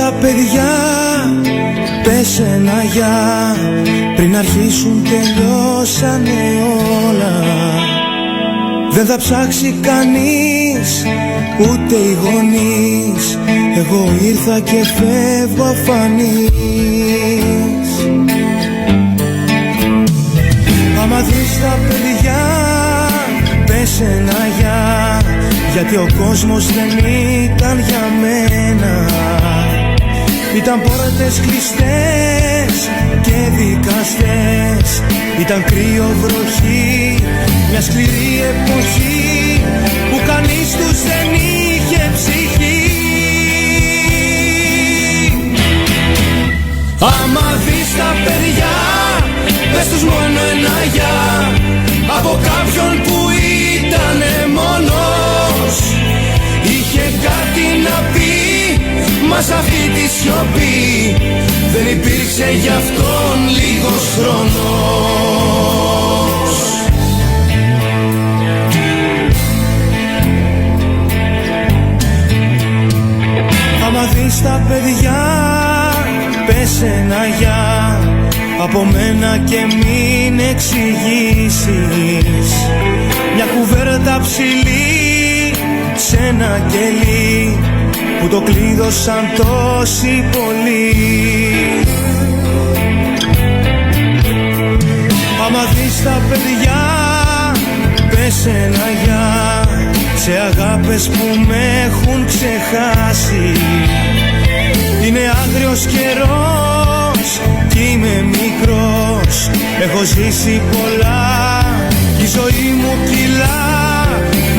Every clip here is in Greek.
στα παιδιά, πες ένα γεια, πριν αρχίσουν τελειώσανε όλα. Δεν θα ψάξει κανείς, ούτε οι γονείς, εγώ ήρθα και φεύγω αφανής. Άμα δεις τα παιδιά, πες ένα γεια, γιατί ο κόσμος δεν ήταν για μένα. Ήταν πόρτες κλειστές και δικαστές, ήταν κρύο βροχή, μια σκληρή εποχή που κανείς τους δεν είχε ψυχή. Άμα δεις τα παιδιά, πες τους μόνο ένα γεια, από κάποιον που ήτανε μόνος. Είχε κάτι να πει, μα σ' αυτή τη σιωπή δεν υπήρξε γι' αυτόν λίγος χρόνος. Άμα δεις τα παιδιά, πες ένα γεια, από μένα και μην εξηγήσεις. Μια κουβέρτα ψηλή σε ένα κελί που το κλείδωσαν τόσοι πολλοί. Άμα δεις τα παιδιά, πες ένα γεια, σε αγάπες που με έχουν ξεχάσει. Είναι άγριος καιρός κι είμαι μικρός, έχω ζήσει πολλά κι η ζωή μου κυλά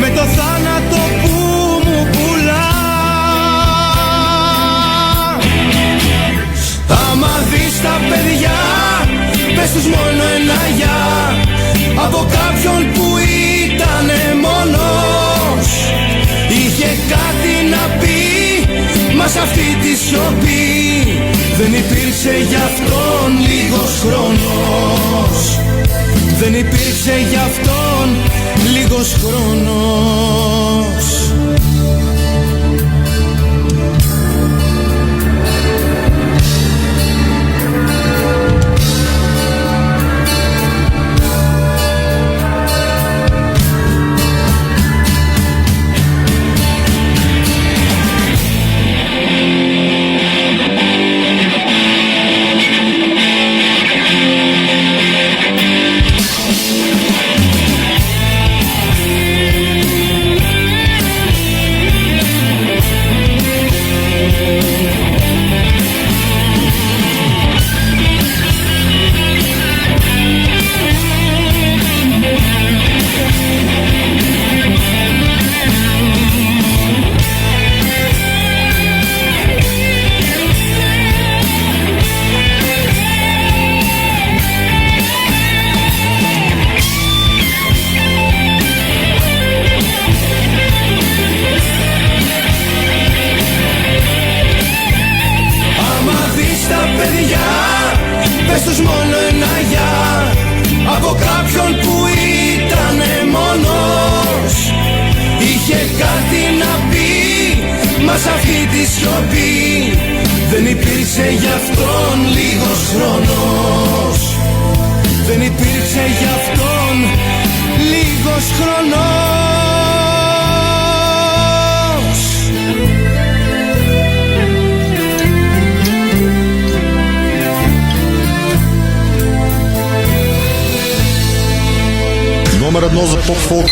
με το θάνατο που μου πουλά. Άμα δεις τα παιδιά, πες τους μόνο ένα γεια, από κάποιον που ήτανε μόνος. Είχε κάτι να πει, μα σ' αυτή τη σιωπή δεν υπήρξε γι' αυτόν λίγος χρόνος. Δεν υπήρξε γι' αυτόν λίγος χρόνος. Номер 1 за поп-фолк